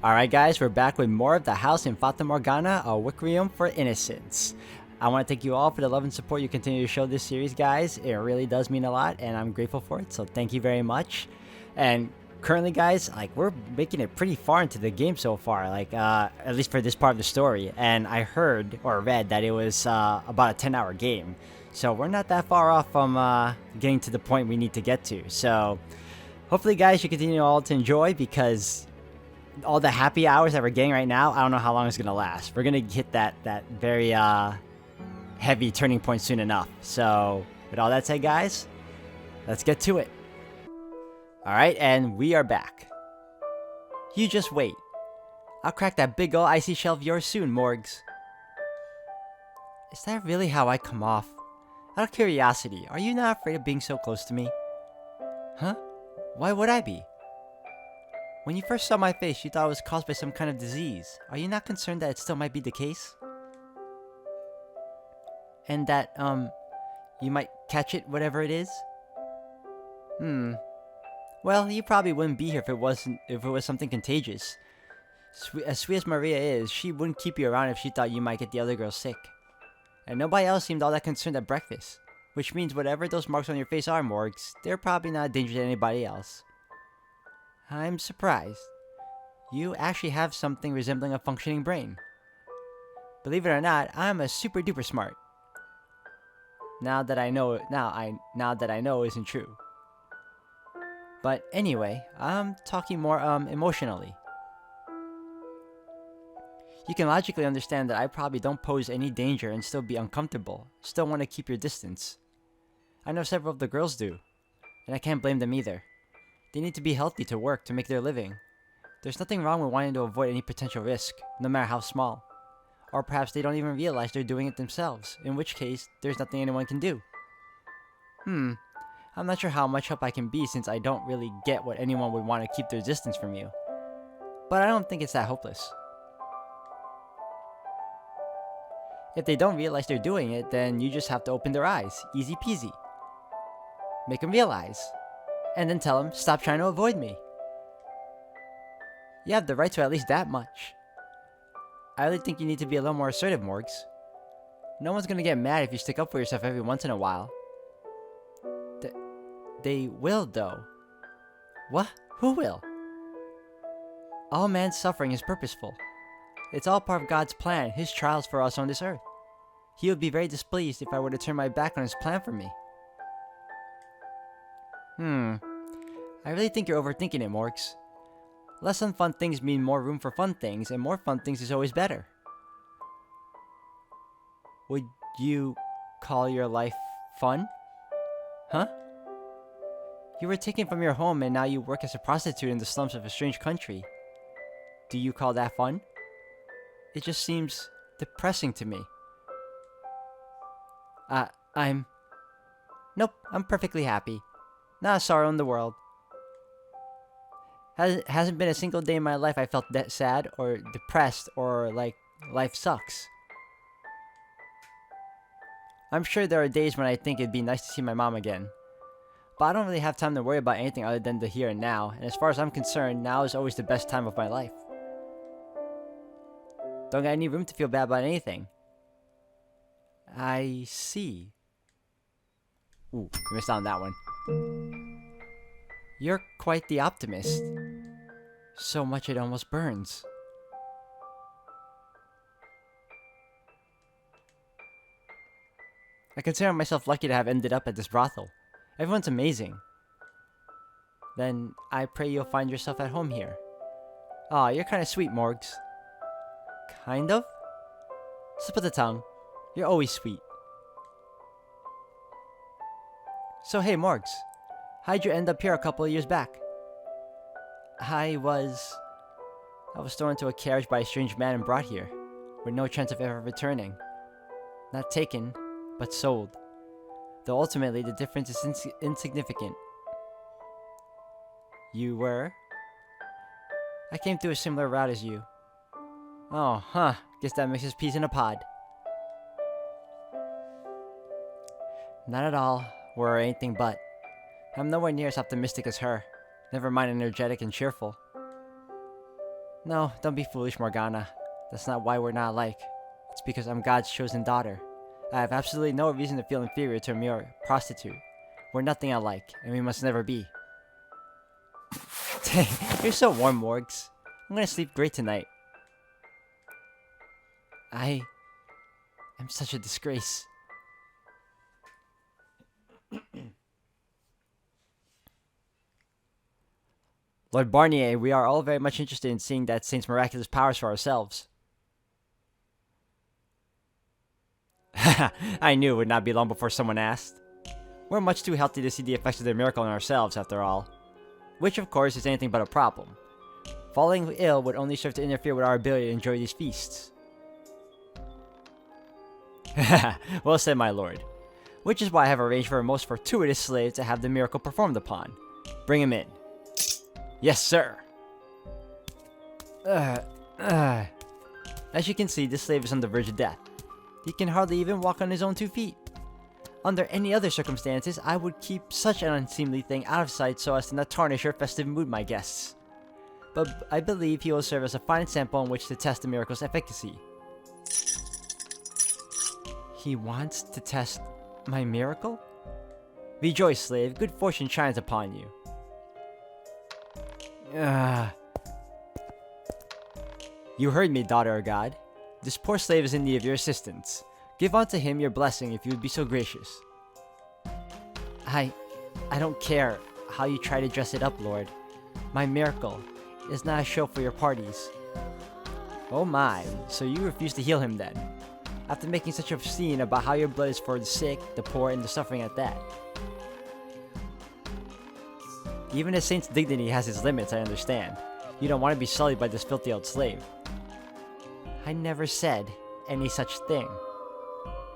Alright guys, we're back with more of the House in Fata Morgana, a Requiem for Innocence. I want to thank you all for the love and support you continue to show this series, guys. It really does mean a lot, and I'm grateful for it, so thank you very much. And currently, guys, we're making it pretty far into the game so far, at least for this part of the story. And I heard, or read, that it was about a 10-hour game. So we're not that far off from getting to the point we need to get to. So hopefully, guys, you continue all to enjoy, because all the happy hours that we're getting right now, I don't know how long it's going to last. We're going to hit that very heavy turning point soon enough. So with all that said, guys, let's get to it. Alright, and we are back. You just wait. I'll crack that big ol' icy shell of yours soon, Morgs. Is that really how I come off? Out of curiosity, are you not afraid of being so close to me? Huh? Why would I be? When you first saw my face, you thought it was caused by some kind of disease. Are you not concerned that it still might be the case? And that, you might catch it, whatever it is? Well, you probably wouldn't be here if it was something contagious. As sweet as Maria is, she wouldn't keep you around if she thought you might get the other girl sick. And nobody else seemed all that concerned at breakfast. Which means whatever those marks on your face are, Morgs, they're probably not a danger to anybody else. I'm surprised. You actually have something resembling a functioning brain. Believe it or not, I'm a super duper smart. Now that I know isn't true. But anyway, I'm talking more emotionally. You can logically understand that I probably don't pose any danger and still be uncomfortable. Still want to keep your distance. I know several of the girls do, and I can't blame them either. They need to be healthy to work to make their living. There's nothing wrong with wanting to avoid any potential risk, no matter how small. Or perhaps they don't even realize they're doing it themselves, in which case, there's nothing anyone can do. I'm not sure how much help I can be, since I don't really get what anyone would want to keep their distance from you. But I don't think it's that hopeless. If they don't realize they're doing it, then you just have to open their eyes. Easy peasy. Make them realize. And then tell them, stop trying to avoid me. You have the right to at least that much. I really think you need to be a little more assertive, Morgs. No one's gonna get mad if you stick up for yourself every once in a while. They will, though. What? Who will? All man's suffering is purposeful. It's all part of God's plan, His trials for us on this earth. He would be very displeased if I were to turn my back on His plan for me. I really think you're overthinking it, Morgs. Less unfun things mean more room for fun things, and more fun things is always better. Would you call your life fun? Huh? You were taken from your home and now you work as a prostitute in the slums of a strange country. Do you call that fun? It just seems depressing to me. Nope, I'm perfectly happy. Not a sorrow in the world. Hasn't been a single day in my life I felt that sad or depressed or like life sucks. I'm sure there are days when I think it'd be nice to see my mom again. But I don't really have time to worry about anything other than the here and now, and as far as I'm concerned, now is always the best time of my life. Don't got any room to feel bad about anything. I see. Ooh, missed out on that one. You're quite the optimist. So much it almost burns. I consider myself lucky to have ended up at this brothel. Everyone's amazing. Then I pray you'll find yourself at home here. Aw, you're kinda sweet, Morgs. Kind of? Slip of the tongue. You're always sweet. So hey, Morgs. How'd you end up here a couple of years back? I was thrown into a carriage by a strange man and brought here, with no chance of ever returning. Not taken, but sold. Though ultimately the difference is insignificant. You were? I came through a similar route as you. Oh, huh. Guess that makes us peas in a pod. Not at all, or anything but. I'm nowhere near as optimistic as her. Never mind energetic and cheerful. No, don't be foolish, Morgana. That's not why we're not alike. It's because I'm God's chosen daughter. I have absolutely no reason to feel inferior to a mere prostitute. We're nothing alike, and we must never be. Dang, you're so warm, Morgs. I'm gonna sleep great tonight. I am such a disgrace. Lord Barnier, we are all very much interested in seeing that saint's miraculous powers for ourselves. I knew it would not be long before someone asked. We're much too healthy to see the effects of the miracle on ourselves, after all. Which, of course, is anything but a problem. Falling ill would only serve to interfere with our ability to enjoy these feasts. Well said, my lord. Which is why I have arranged for a most fortuitous slave to have the miracle performed upon. Bring him in. Yes, sir. As you can see, this slave is on the verge of death. He can hardly even walk on his own 2 feet. Under any other circumstances, I would keep such an unseemly thing out of sight so as to not tarnish your festive mood, my guests. But I believe he will serve as a fine sample on which to test the miracle's efficacy. He wants to test my miracle? Rejoice, slave. Good fortune shines upon you. You heard me, daughter of God. This poor slave is in need of your assistance. Give unto him your blessing if you would be so gracious. I don't care how you try to dress it up, Lord. My miracle is not a show for your parties. Oh my, so you refuse to heal him then? After making such a scene about how your blood is for the sick, the poor, and the suffering at that. Even a saint's dignity has its limits, I understand. You don't want to be sullied by this filthy old slave. I never said any such thing.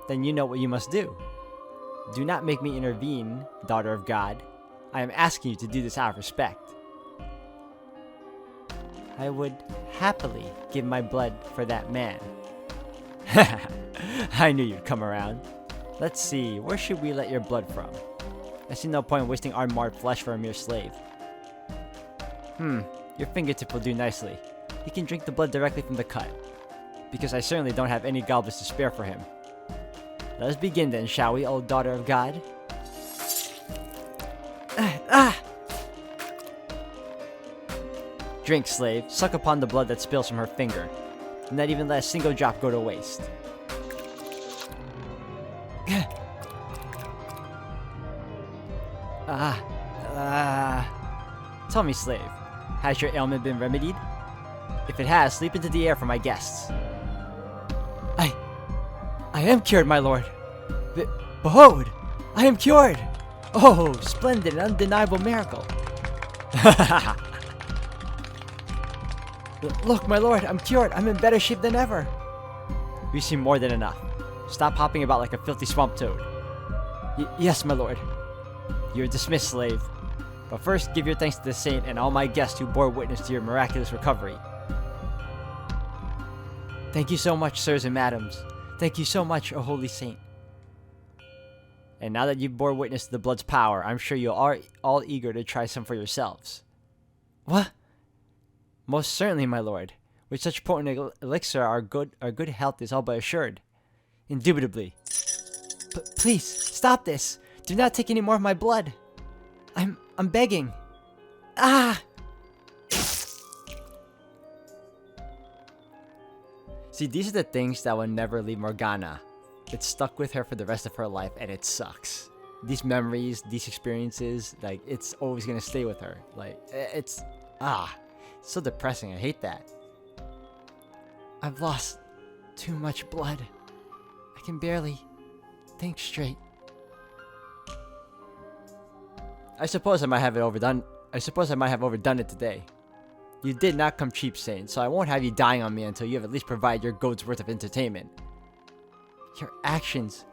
Then you know what you must do. Do not make me intervene, daughter of God. I am asking you to do this out of respect. I would happily give my blood for that man. I knew you'd come around. Let's see, where should we let your blood from? I see no point in wasting our marred flesh for a mere slave. Your fingertip will do nicely. He can drink the blood directly from the cut. Because I certainly don't have any goblets to spare for him. Let us begin then, shall we, old daughter of God? Drink, slave. Suck upon the blood that spills from her finger. Do not even let a single drop go to waste. Tell me, slave, has your ailment been remedied? If it has, leap into the air for my guests. I am cured, my lord. Behold, I am cured. Oh, splendid and undeniable miracle. Look, my lord, I'm cured. I'm in better shape than ever. You seem more than enough. Stop hopping about like a filthy swamp toad. Yes, my lord. You're dismissed, slave. But first, give your thanks to the saint and all my guests who bore witness to your miraculous recovery. Thank you so much, sirs and madams. Thank you so much, O holy saint. And now that you've bore witness to the blood's power, I'm sure you are all eager to try some for yourselves. What? Most certainly, my lord. With such potent elixir, our good health is all but assured. Indubitably. Please, stop this. Do not take any more of my blood. I'm begging. See, these are the things that will never leave Morgana. It's stuck with her for the rest of her life, and it sucks. These memories, these experiences, like, it's always gonna stay with her. Like, it's so depressing. I hate that. I've lost too much blood. I can barely think straight. I suppose I might have overdone it today. You did not come cheap, Saint, so I won't have you dying on me until you have at least provided your goat's worth of entertainment. Your actions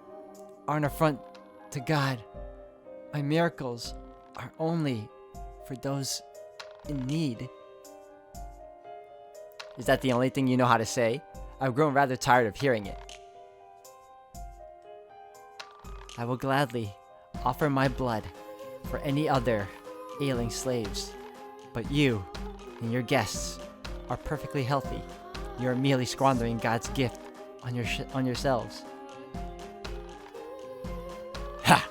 are an affront to God. My miracles are only for those in need. Is that the only thing you know how to say? I've grown rather tired of hearing it. I will gladly offer my blood for any other ailing slaves, but you and your guests are perfectly healthy. You are merely squandering God's gift on yourselves. Ha!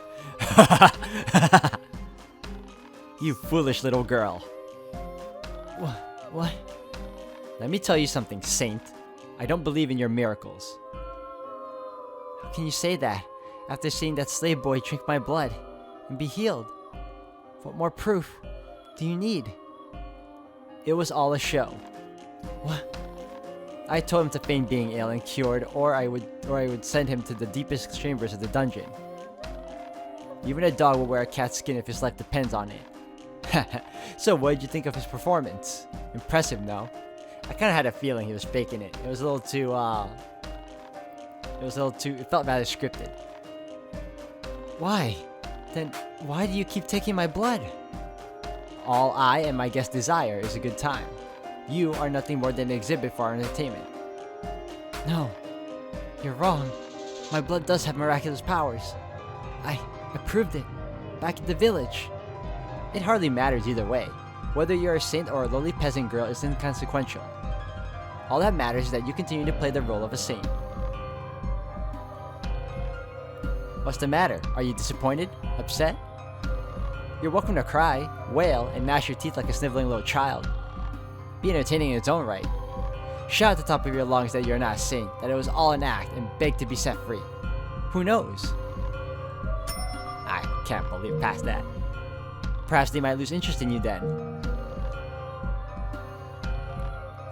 You foolish little girl. What? Let me tell you something, Saint. I don't believe in your miracles. How can you say that after seeing that slave boy drink my blood and be healed? What more proof do you need? It was all a show. What? I told him to feign being ill and cured, or I would send him to the deepest chambers of the dungeon. Even a dog will wear a cat's skin if his life depends on it. So what did you think of his performance? Impressive, no? I kind of had a feeling he was faking it. It was a little too, it felt rather scripted. Why? Then why do you keep taking my blood? All I and my guest desire is a good time. You are nothing more than an exhibit for our entertainment. No, you're wrong. My blood does have miraculous powers. I proved it, back at the village. It hardly matters either way. Whether you're a saint or a lowly peasant girl is inconsequential. All that matters is that you continue to play the role of a saint. What's the matter? Are you disappointed? Upset? You're welcome to cry, wail, and gnash your teeth like a sniveling little child. Be entertaining in its own right. Shout at the top of your lungs that you're not a saint, that it was all an act, and beg to be set free. Who knows? I can't believe past that. Perhaps they might lose interest in you then.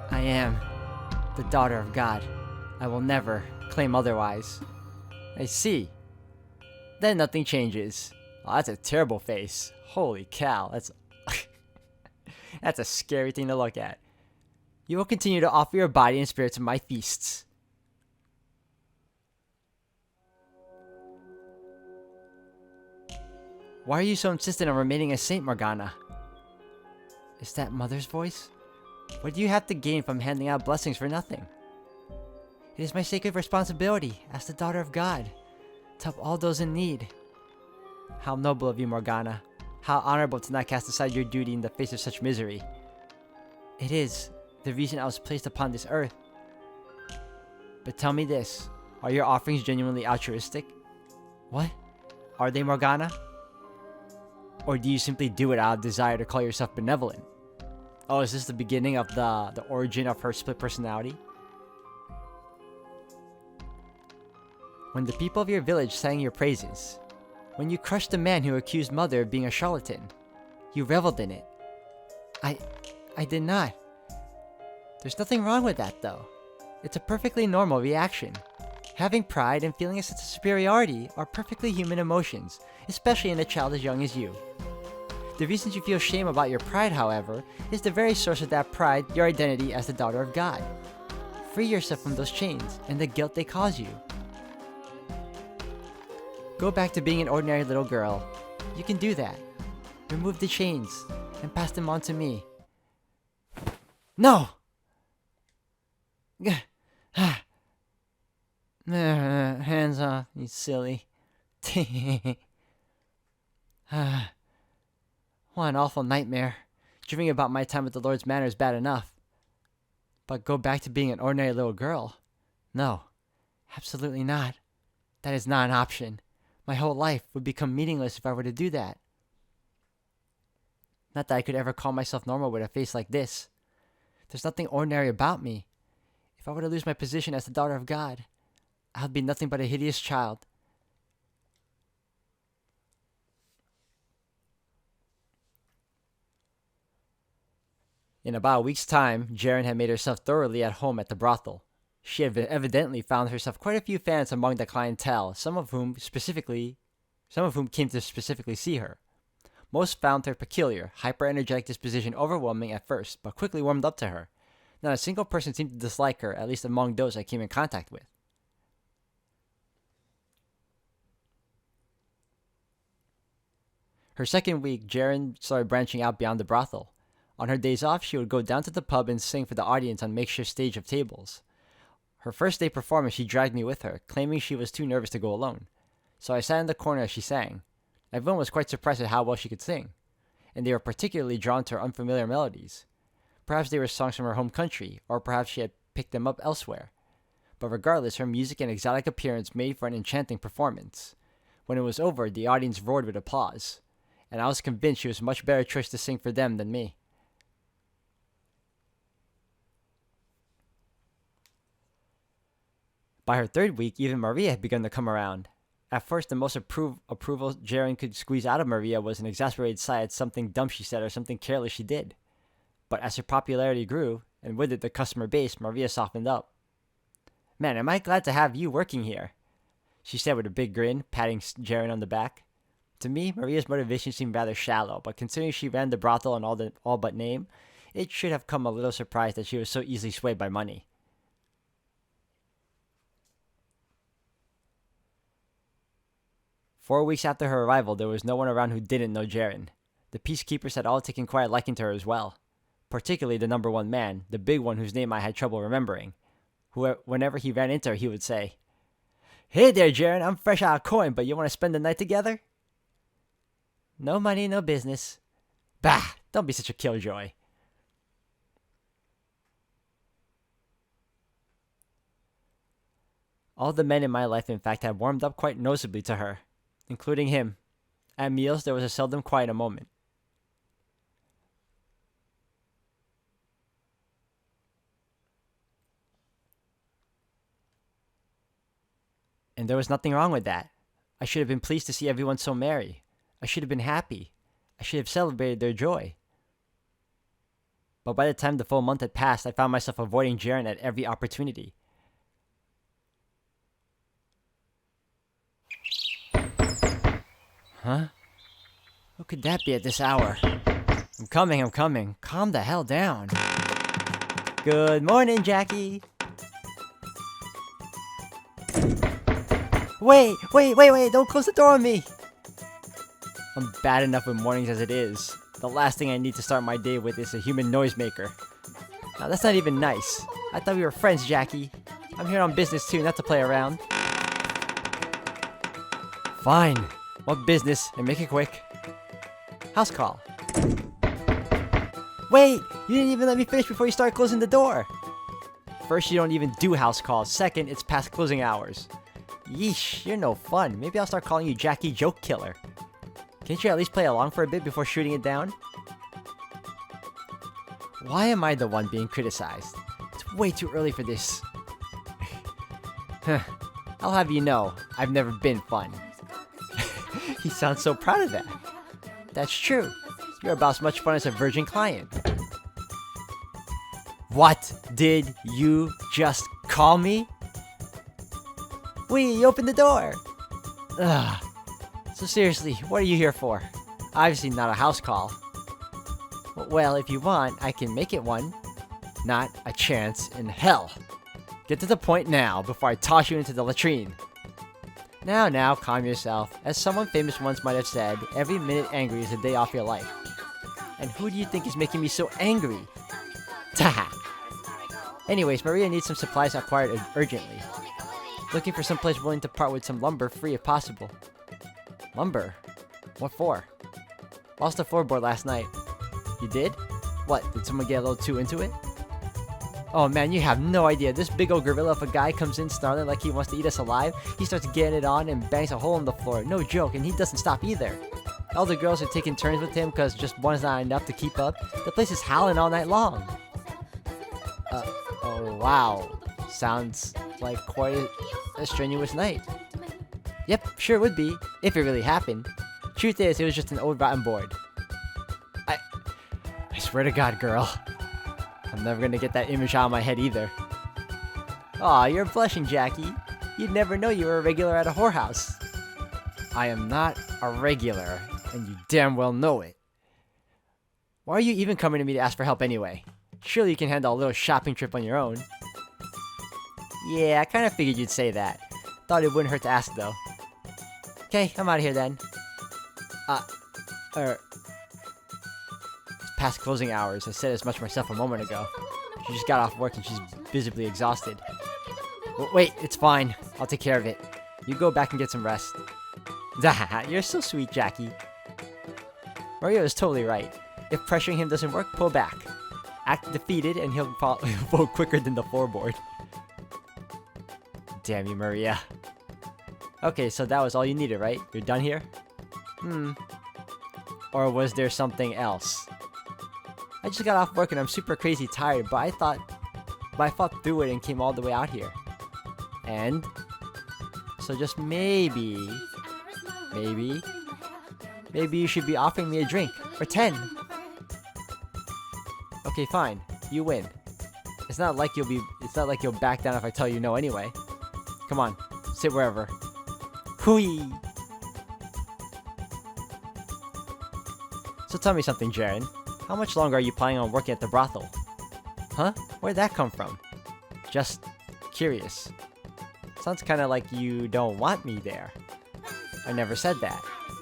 I am the daughter of God. I will never claim otherwise. I see. Then nothing changes. Oh, that's a terrible face. Holy cow, that's that's a scary thing to look at. You will continue to offer your body and spirit to my feasts. Why are you so insistent on remaining a saint, Morgana? Is that Mother's voice? What do you have to gain from handing out blessings for nothing? It is my sacred responsibility, as the daughter of God, to help all those in need. How noble of you, Morgana. How honorable to not cast aside your duty in the face of such misery. It is the reason I was placed upon this earth. But tell me this, are your offerings genuinely altruistic? What? Are they, Morgana? Or do you simply do it out of desire to call yourself benevolent? Oh, is this the beginning of the origin of her split personality? When the people of your village sang your praises, when you crushed the man who accused Mother of being a charlatan, you reveled in it. I did not. There's nothing wrong with that, though. It's a perfectly normal reaction. Having pride and feeling a sense of superiority are perfectly human emotions, especially in a child as young as you. The reasons you feel shame about your pride, however, is the very source of that pride, your identity as the daughter of God. Free yourself from those chains and the guilt they cause you. Go back to being an ordinary little girl. You can do that. Remove the chains and pass them on to me. No! Hands off, you silly. What an awful nightmare. Dreaming about my time at the Lord's Manor is bad enough. But go back to being an ordinary little girl? No, absolutely not. That is not an option. My whole life would become meaningless if I were to do that. Not that I could ever call myself normal with a face like this. There's nothing ordinary about me. If I were to lose my position as the daughter of God, I would be nothing but a hideous child. In about a week's time, Jaren had made herself thoroughly at home at the brothel. She had evidently found herself quite a few fans among the clientele, some of whom came to specifically see her. Most found her peculiar, hyper-energetic disposition overwhelming at first, but quickly warmed up to her. Not a single person seemed to dislike her, at least among those I came in contact with. Her second week, Jaren started branching out beyond the brothel. On her days off, she would go down to the pub and sing for the audience on makeshift stage of tables. Her first day performance, she dragged me with her, claiming she was too nervous to go alone. So I sat in the corner as she sang. Everyone was quite surprised at how well she could sing, and they were particularly drawn to her unfamiliar melodies. Perhaps they were songs from her home country, or perhaps she had picked them up elsewhere. But regardless, her music and exotic appearance made for an enchanting performance. When it was over, the audience roared with applause, and I was convinced she was a much better choice to sing for them than me. By her third week, even Maria had begun to come around. At first, the most approval Jaren could squeeze out of Maria was an exasperated sigh at something dumb she said or something careless she did. But as her popularity grew, and with it the customer base, Maria softened up. "Man, am I glad to have you working here," she said with a big grin, patting Jaren on the back. To me, Maria's motivation seemed rather shallow, but considering she ran the brothel and all but name, it should have come a little surprise that she was so easily swayed by money. "4 weeks after her arrival, there was no one around who didn't know Jaren. The peacekeepers had all taken quite a liking to her as well, particularly the number one man, the big one whose name I had trouble remembering. Whenever he ran into her, he would say, 'Hey there, Jaren, I'm fresh out of coin, but you want to spend the night together?' 'No money, no business.' 'Bah, don't be such a killjoy.' All the men in my life, in fact, had warmed up quite noticeably to her, including him. At meals, there was a seldom quiet a moment. And there was nothing wrong with that. I should have been pleased to see everyone so merry. I should have been happy. I should have celebrated their joy. But by the time the full month had passed, I found myself avoiding Jaren at every opportunity. Huh? Who could that be at this hour? I'm coming. Calm the hell down. Good morning, Jackie. Wait, don't close the door on me. I'm bad enough with mornings as it is. The last thing I need to start my day with is a human noisemaker. Now that's not even nice. I thought we were friends, Jackie. I'm here on business too, not to play around. Fine. What business? And make it quick. House call. Wait! You didn't even let me finish before you started closing the door. First, you don't even do house calls. Second, it's past closing hours. Yeesh, you're no fun. Maybe I'll start calling you Jackie Joke Killer. Can't you at least play along for a bit before shooting it down? Why am I the one being criticized? It's way too early for this. I'll have you know, I've never been fun. He sounds so proud of that. That's true. You're about as much fun as a virgin client. What did you just call me? Wee, open the door. Ugh. So seriously, what are you here for? Obviously not a house call. Well, if you want, I can make it one. Not a chance in hell. Get to the point now before I toss you into the latrine. Now, calm yourself. As someone famous once might have said, every minute angry is a day off your life. And who do you think is making me so angry? Taha! Anyways, Maria needs some supplies acquired urgently. Looking for some place willing to part with some lumber free if possible. Lumber? What for? Lost a floorboard last night. You did? What, did someone get a little too into it? Oh man, you have no idea. This big old gorilla of a guy comes in snarling like he wants to eat us alive. He starts getting it on and bangs a hole in the floor. No joke, and he doesn't stop either. All the girls are taking turns with him because just one is not enough to keep up. The place is howling all night long. Oh wow. Sounds like quite a strenuous night. Yep, sure would be, if it really happened. Truth is, it was just an old rotten board. I swear to God, girl. I'm never gonna get that image out of my head either. Aw, you're blushing, Jackie. You'd never know you were a regular at a whorehouse. I am not a regular, and you damn well know it. Why are you even coming to me to ask for help anyway? Surely you can handle a little shopping trip on your own. Yeah, I kinda figured you'd say that. Thought it wouldn't hurt to ask though. Okay, I'm out of here then. It's past closing hours. I said as much myself a moment ago. She just got off work and she's visibly exhausted. Wait, it's fine. I'll take care of it. You go back and get some rest. You're so sweet, Jackie. Mario is totally right. If pressuring him doesn't work, pull back. Act defeated and he'll vote quicker than the floorboard. Damn you, Maria. Okay, so that was all you needed, right? You're done here? Or was there something else? I just got off work and I'm super crazy tired, but I fought through it and came all the way out here. And? So just maybe you should be offering me a drink. Or 10. Okay, fine. You win. It's not like you'll back down if I tell you no anyway. Come on. Sit wherever. Hui! So tell me something, Jaren. How much longer are you planning on working at the brothel? Huh? Where'd that come from? Just curious. Sounds kinda like you don't want me there. I never said that.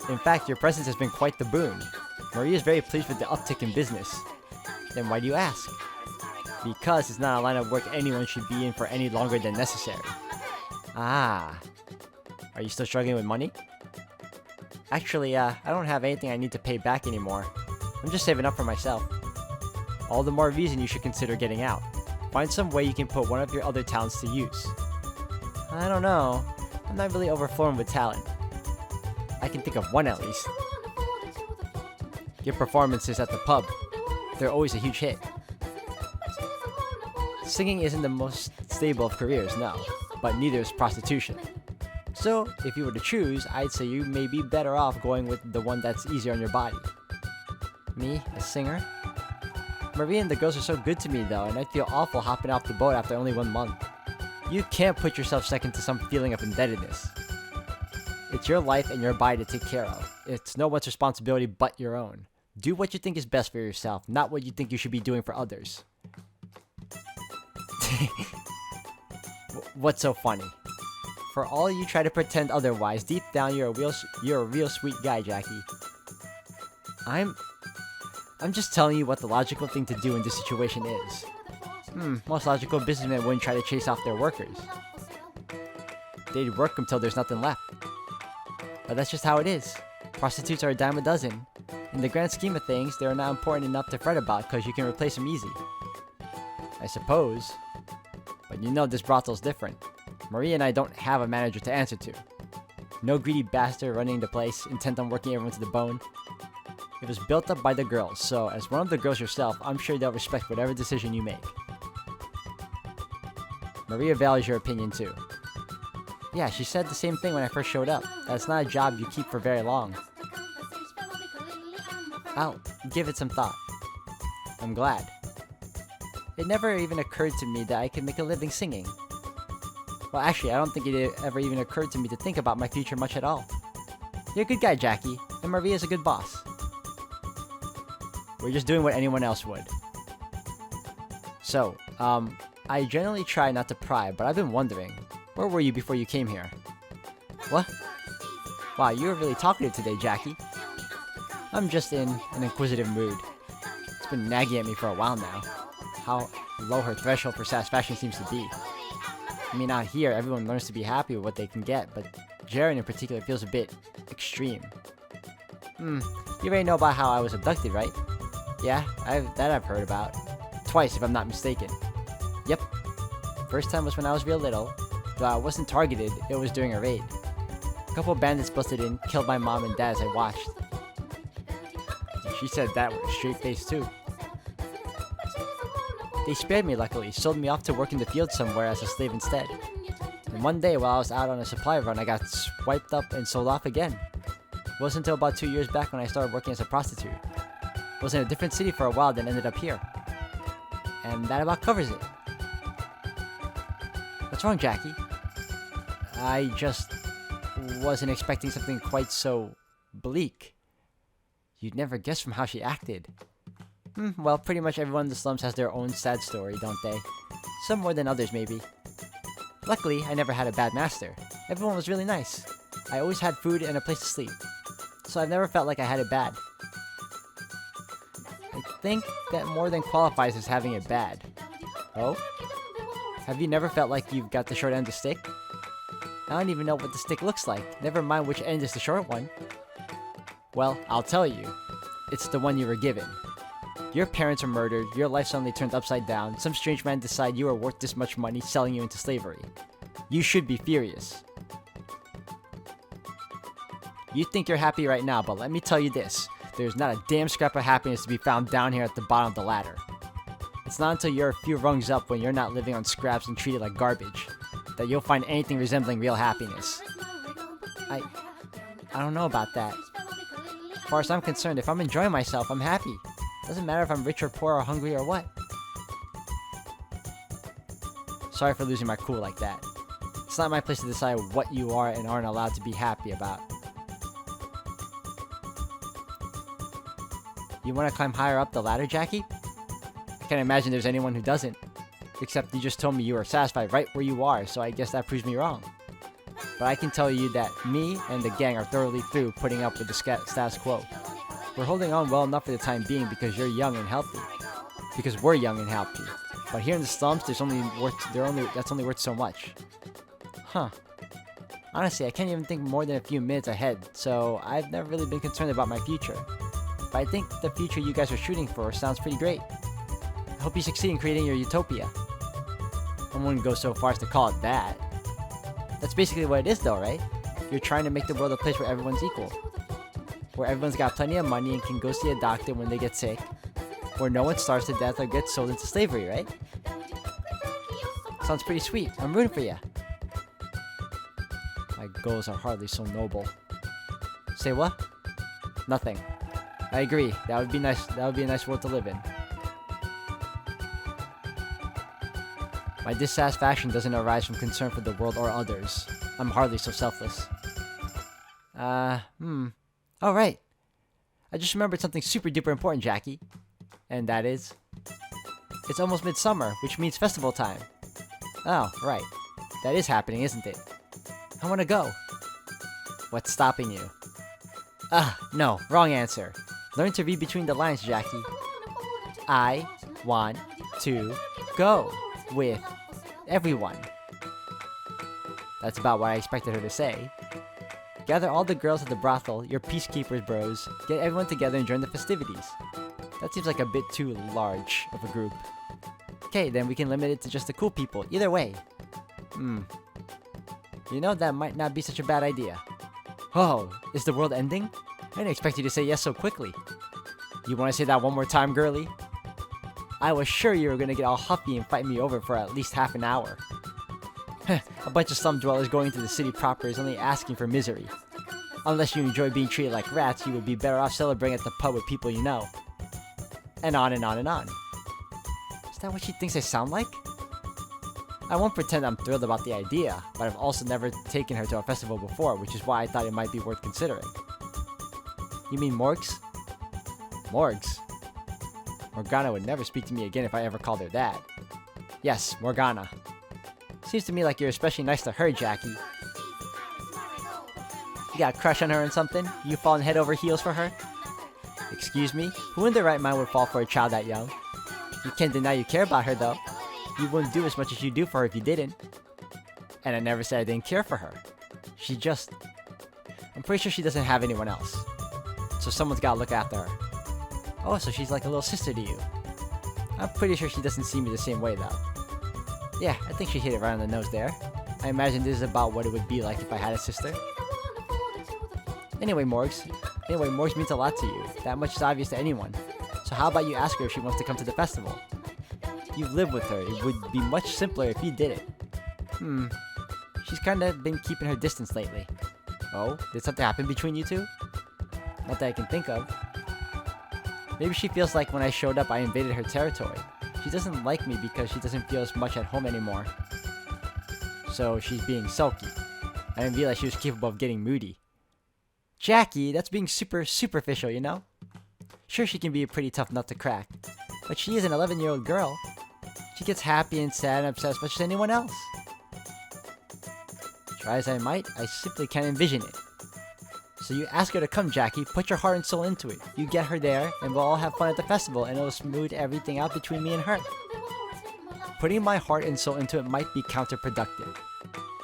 In fact, your presence has been quite the boon. Maria's very pleased with the uptick in business. Then why do you ask? Because it's not a line of work anyone should be in for any longer than necessary. Ah. Are you still struggling with money? Actually, I don't have anything I need to pay back anymore. I'm just saving up for myself. All the more reason you should consider getting out. Find some way you can put one of your other talents to use. I don't know. I'm not really overflowing with talent. I can think of one at least. Your performances at the pub. They're always a huge hit. Singing isn't the most stable of careers, no. But neither is prostitution. So, if you were to choose, I'd say you may be better off going with the one that's easier on your body. Me, a singer? Maria and the girls are so good to me though, and I'd feel awful hopping off the boat after only 1 month. You can't put yourself second to some feeling of indebtedness. It's your life and your body to take care of. It's no one's responsibility but your own. Do what you think is best for yourself, not what you think you should be doing for others. What's so funny? For all you try to pretend otherwise, deep down you're a real sweet guy, Jackie. I'm just telling you what the logical thing to do in this situation is. Most logical businessmen wouldn't try to chase off their workers. They'd work until there's nothing left. But that's just how it is. Prostitutes are a dime a dozen. In the grand scheme of things, they're not important enough to fret about because you can replace them easy. I suppose. But you know this brothel's different. Maria and I don't have a manager to answer to. No greedy bastard running the place, intent on working everyone to the bone. It was built up by the girls, so as one of the girls yourself, I'm sure they'll respect whatever decision you make. Maria values your opinion too. Yeah, she said the same thing when I first showed up. That's not a job you keep for very long. I'll give it some thought. I'm glad. It never even occurred to me that I could make a living singing. Well, actually, I don't think it ever even occurred to me to think about my future much at all. You're a good guy, Jackie, and Maria's a good boss. We're just doing what anyone else would. So, I generally try not to pry, but I've been wondering, where were you before you came here? What? Wow, you were really talkative today, Jackie. I'm just in an inquisitive mood. It's been nagging at me for a while now. How low her threshold for satisfaction seems to be. I mean, out here, everyone learns to be happy with what they can get, but Jaren in particular feels a bit extreme. You already know about how I was abducted, right? Yeah, I've heard about. Twice, if I'm not mistaken. Yep. First time was when I was real little. Though I wasn't targeted, it was during a raid. A couple bandits busted in, killed my mom and dad as I watched. She said that with a straight face too. They spared me luckily, sold me off to work in the field somewhere as a slave instead. And one day while I was out on a supply run, I got swiped up and sold off again. It wasn't until about 2 years back when I started working as a prostitute. Was in a different city for a while, then ended up here. And that about covers it. What's wrong, Jackie? I just wasn't expecting something quite so bleak. You'd never guess from how she acted. Well, pretty much everyone in the slums has their own sad story, don't they? Some more than others, maybe. Luckily, I never had a bad master. Everyone was really nice. I always had food and a place to sleep. So I've never felt like I had it bad. I think that more than qualifies as having it bad. Oh? Have you never felt like you've got the short end of the stick? I don't even know what the stick looks like, never mind which end is the short one. Well, I'll tell you. It's the one you were given. Your parents are murdered, your life suddenly turned upside down, some strange man decide you are worth this much money selling you into slavery. You should be furious. You think you're happy right now, but let me tell you this. There's not a damn scrap of happiness to be found down here at the bottom of the ladder. It's not until you're a few rungs up when you're not living on scraps and treated like garbage that you'll find anything resembling real happiness. I don't know about that. As far as I'm concerned, if I'm enjoying myself, I'm happy. Doesn't matter if I'm rich or poor or hungry or what. Sorry for losing my cool like that. It's not my place to decide what you are and aren't allowed to be happy about. You want to climb higher up the ladder, Jackie? I can't imagine there's anyone who doesn't. Except you just told me you were satisfied right where you are, so I guess that proves me wrong. But I can tell you that me and the gang are thoroughly through putting up with the status quo. We're holding on well enough for the time being because you're young and healthy. Because we're young and healthy. But here in the slums, that's only worth so much. Huh. Honestly, I can't even think more than a few minutes ahead, so I've never really been concerned about my future. But I think the future you guys are shooting for sounds pretty great. I hope you succeed in creating your utopia. I wouldn't go so far as to call it that. That's basically what it is though, right? You're trying to make the world a place where everyone's equal. Where everyone's got plenty of money and can go see a doctor when they get sick. Where no one starves to death or gets sold into slavery, right? Sounds pretty sweet. I'm rooting for you. My goals are hardly so noble. Say what? Nothing. I agree. That would be nice. That would be a nice world to live in. My dissatisfaction doesn't arise from concern for the world or others. I'm hardly so selfless. Oh, right. I just remembered something super duper important, Jackie. And that is... It's almost midsummer, which means festival time. Oh, right. That is happening, isn't it? I want to go. What's stopping you? No. Wrong answer. Learn to read between the lines, Jackie. I want to go with everyone. That's about what I expected her to say. Gather all the girls at the brothel, your peacekeepers bros. Get everyone together and join the festivities. That seems like a bit too large of a group. Okay, then we can limit it to just the cool people. Either way. You know, that might not be such a bad idea. Oh, is the world ending? I didn't expect you to say yes so quickly. You want to say that one more time, girlie? I was sure you were going to get all huffy and fight me over for at least half an hour. A bunch of slum dwellers going to the city proper is only asking for misery. Unless you enjoy being treated like rats, you would be better off celebrating at the pub with people you know. And on and on and on. Is that what she thinks I sound like? I won't pretend I'm thrilled about the idea, but I've also never taken her to a festival before, which is why I thought it might be worth considering. You mean Morgs? Morgs? Morgana would never speak to me again if I ever called her that. Yes, Morgana. Seems to me like you're especially nice to her, Jackie. You got a crush on her or something? You falling head over heels for her? Excuse me? Who in their right mind would fall for a child that young? You can't deny you care about her, though. You wouldn't do as much as you do for her if you didn't. And I never said I didn't care for her. She just... I'm pretty sure she doesn't have anyone else. So someone's gotta look after her. Oh, so she's like a little sister to you. I'm pretty sure she doesn't see me the same way, though. Yeah, I think she hit it right on the nose there. I imagine this is about what it would be like if I had a sister. Anyway, Morgs means a lot to you. That much is obvious to anyone. So how about you ask her if she wants to come to the festival? You've lived with her. It would be much simpler if you did it. She's kinda been keeping her distance lately. Oh, did something happen between you two? Not that I can think of. Maybe she feels like when I showed up I invaded her territory. She doesn't like me because she doesn't feel as much at home anymore. So she's being sulky. I didn't realize she was capable of getting moody. Jackie, that's being super superficial, you know? Sure, she can be a pretty tough nut to crack. But she is an 11-year-old girl. She gets happy and sad and upset as much as anyone else. Try as I might, I simply can't envision it. So you ask her to come, Jackie. Put your heart and soul into it. You get her there, and we'll all have fun at the festival, and it'll smooth everything out between me and her. Putting my heart and soul into it might be counterproductive.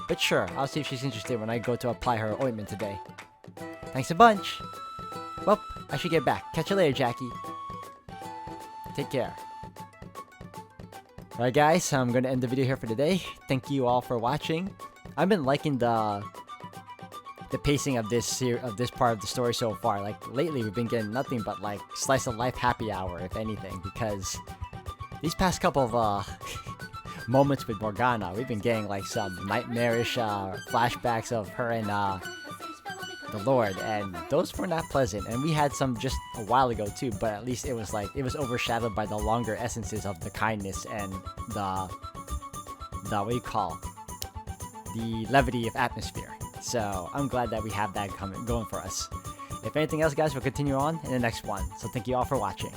But sure, I'll see if she's interested when I go to apply her ointment today. Thanks a bunch. Well, I should get back. Catch you later, Jackie. Take care. Alright guys, I'm gonna end the video here for today. Thank you all for watching. I've been liking the pacing of this part of the story so far. Like lately we've been getting nothing but like slice of life happy hour, if anything, because these past couple of moments with Morgana, we've been getting like some nightmarish flashbacks of her and the Lord, and those were not pleasant. And we had some just a while ago too, but at least it was overshadowed by the longer essences of the kindness and the what do you call, the levity of atmosphere. So I'm glad that we have that going for us. If anything else, guys, we'll continue on in the next one. So thank you all for watching.